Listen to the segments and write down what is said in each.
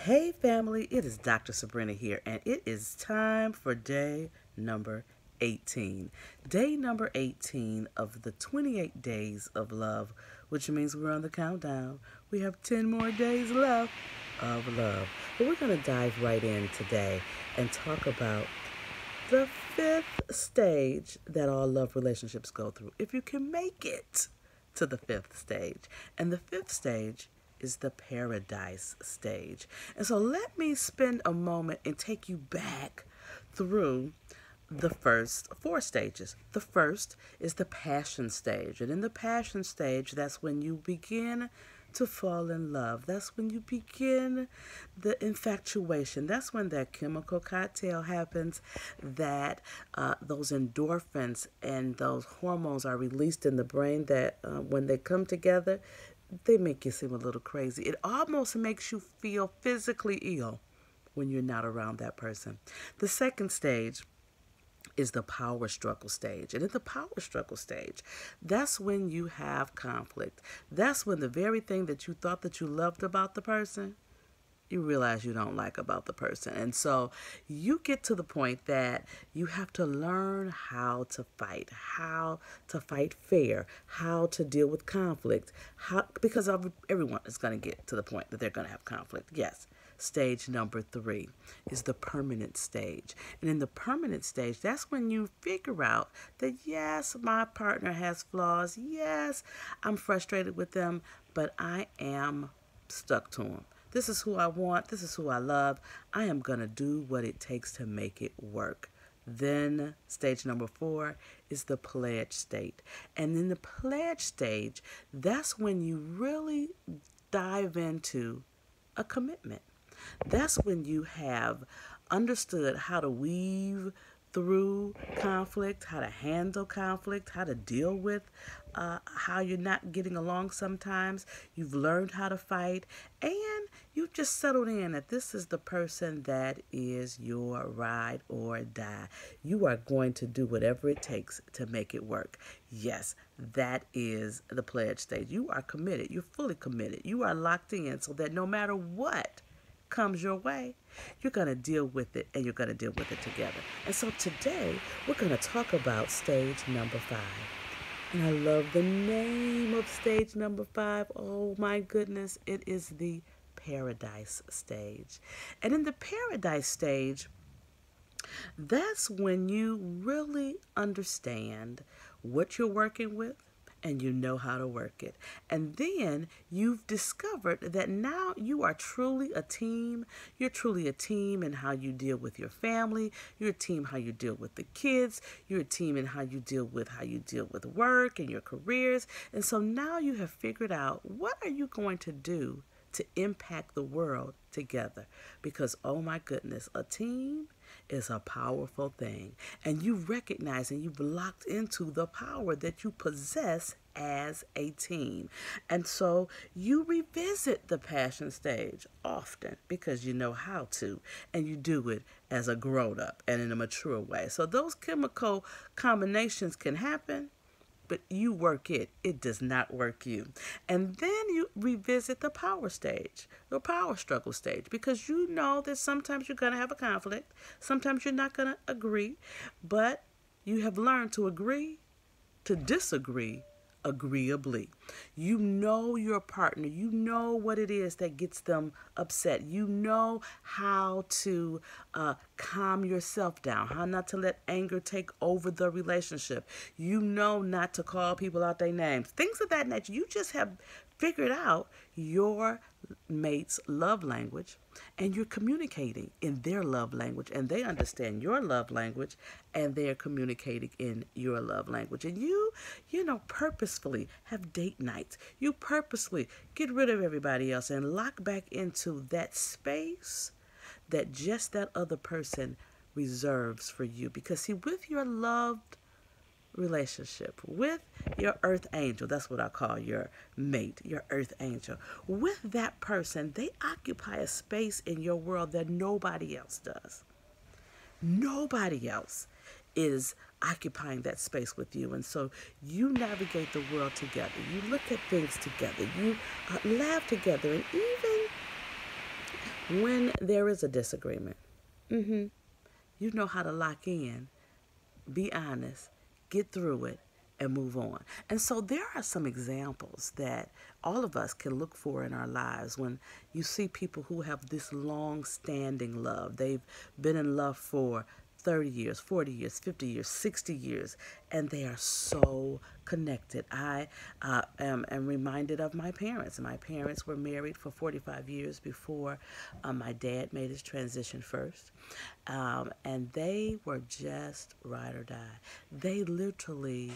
Hey family, it is Dr. Sabrina here, and it is time for day number 18. Day number 18 of the 28 days of love, which means we're on the countdown. We have 10 more days left of love. But we're going to dive right in today and talk about the fifth stage that all love relationships go through. If you can make it to the fifth stage. And the fifth stage is the paradise stage. And so let me spend a moment and take you back through the first four stages. The first is the passion stage. And in the passion stage, that's when you begin to fall in love. That's when you begin the infatuation. That's when that chemical cocktail happens, that those endorphins and those hormones are released in the brain that when they come together, they make you seem a little crazy. It almost makes you feel physically ill when you're not around that person. The second stage is the power struggle stage. And in the power struggle stage, that's when you have conflict. That's when the very thing that you thought that you loved about the person, you realize you don't like about the person. And so you get to the point that you have to learn how to fight fair, how to deal with conflict, because everyone is going to get to the point that they're going to have conflict. Yes. Stage number 3 is the permanent stage. And in the permanent stage, that's when you figure out that, yes, my partner has flaws. Yes, I'm frustrated with them, but I am stuck to them. This is who I want. This is who I love. I am going to do what it takes to make it work. Then stage number 4 is the pledge state. And in the pledge stage, that's when you really dive into a commitment. That's when you have understood how to weave through conflict, how to handle conflict, how to deal with how you're not getting along sometimes. You've learned how to fight, and you've just settled in that this is the person that is your ride or die. You are going to do whatever it takes to make it work. Yes, that is the pledge stage. You are committed. You're fully committed. You are locked in so that no matter what comes your way, you're going to deal with it, and you're going to deal with it together. And so today, we're going to talk about stage number 5. And I love the name of stage number 5. Oh my goodness, it is the paradise stage. And in the paradise stage, that's when you really understand what you're working with, and you know how to work it. And then you've discovered that now you are truly a team. You're truly a team in how you deal with your family. You're a team how you deal with the kids. You're a team in how you deal with work and your careers. And so now you have figured out, what are you going to do to impact the world together? Because, oh my goodness, a team is a powerful thing. And you recognize and you've locked into the power that you possess as a team. And so you revisit the passion stage often because you know how to, and you do it as a grown-up and in a mature way. So those chemical combinations can happen, but you work it. It does not work you. And then you revisit the power stage, the power struggle stage, because you know that sometimes you're going to have a conflict. Sometimes you're not going to agree, but you have learned to agree to disagree agreeably. You know your partner. You know what it is that gets them upset. You know how to calm yourself down, how not to let anger take over the relationship. You know not to call people out their names, things of that nature. You just have figured out your mate's love language, and you're communicating in their love language, and they understand your love language, and they're communicating in your love language. And you purposefully have date nights. You purposely get rid of everybody else and lock back into that space that just that other person reserves for you. Because see, with your loved relationship, with your earth angel, that's what I call your mate, your earth angel, with that person, they occupy a space in your world that nobody else does. Nobody else is occupying that space with you. And so you navigate the world together. You look at things together. You laugh together. And even When there is a disagreement, you know how to lock in, be honest, get through it, and move on. And so there are some examples that all of us can look for in our lives when you see people who have this long standing love. They've been in love for 30 years, 40 years, 50 years, 60 years, and they are so connected. I am reminded of my parents. My parents were married for 45 years before my dad made his transition first. And they were just ride or die. They literally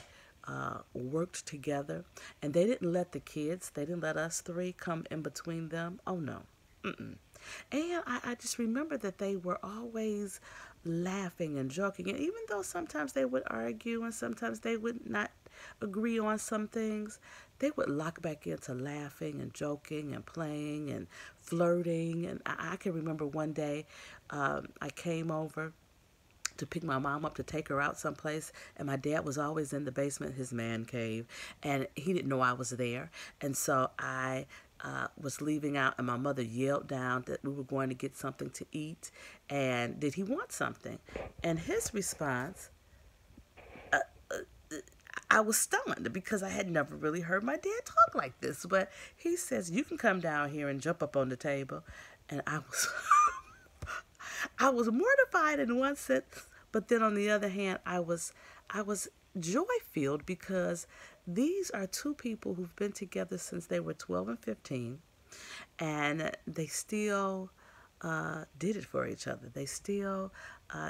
worked together, and they didn't let the kids, they didn't let us three come in between them. Oh no. Mm-mm. And I just remember that they were always laughing and joking. And even though sometimes they would argue and sometimes they would not agree on some things, they would lock back into laughing and joking and playing and flirting. And I can remember one day I came over to pick my mom up to take her out someplace, and my dad was always in the basement, his man cave, and he didn't know I was there. And so I was leaving out, and my mother yelled down that we were going to get something to eat, and did he want something? And his response, I was stunned because I had never really heard my dad talk like this. But he says, "You can come down here and jump up on the table," and I was I was mortified in one sense, but then on the other hand, I was joy filled because these are two people who've been together since they were 12 and 15, and they still did it for each other. They still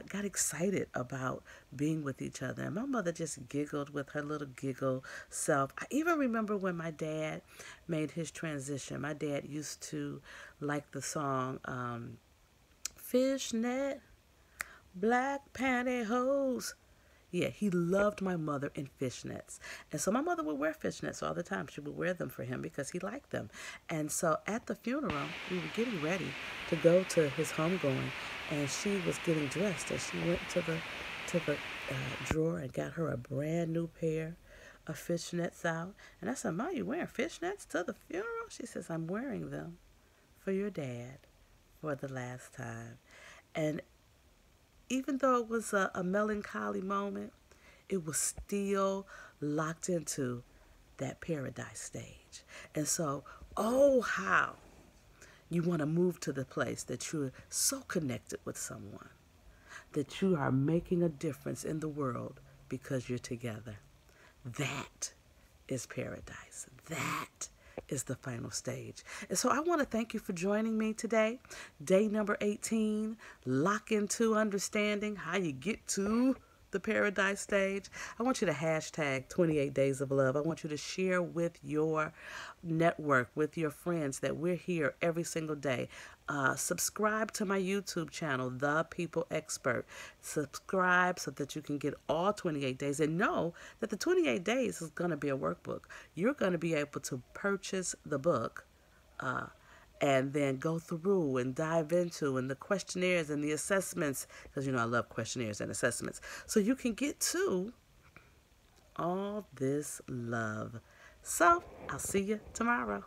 got excited about being with each other. And my mother just giggled with her little giggle self. I even remember when my dad made his transition. My dad used to like the song Fishnet, Black Pantyhose. Yeah, he loved my mother in fishnets. And so my mother would wear fishnets all the time. She would wear them for him because he liked them. And so at the funeral, we were getting ready to go to his homegoing, and she was getting dressed, and she went to the drawer and got her a brand new pair of fishnets out. And I said, "Ma, you wearing fishnets to the funeral?" She says, "I'm wearing them for your dad for the last time." And even though it was a melancholy moment, it was still locked into that paradise stage. And so, oh, how you want to move to the place that you're so connected with someone, that you are making a difference in the world because you're together. That is paradise. That is the final stage. And so I want to thank you for joining me today. Day number 18, lock into understanding how you get to the paradise stage. I want you to hashtag 28 Days of Love. I want you to share with your network, with your friends, that we're here every single day. Subscribe to my YouTube channel, The People Expert. Subscribe so that you can get all 28 days, and know that the 28 days is going to be a workbook. You're going to be able to purchase the book and then go through and dive into and the questionnaires and the assessments, because you know I love questionnaires and assessments, so you can get to all this love. So I'll see you tomorrow.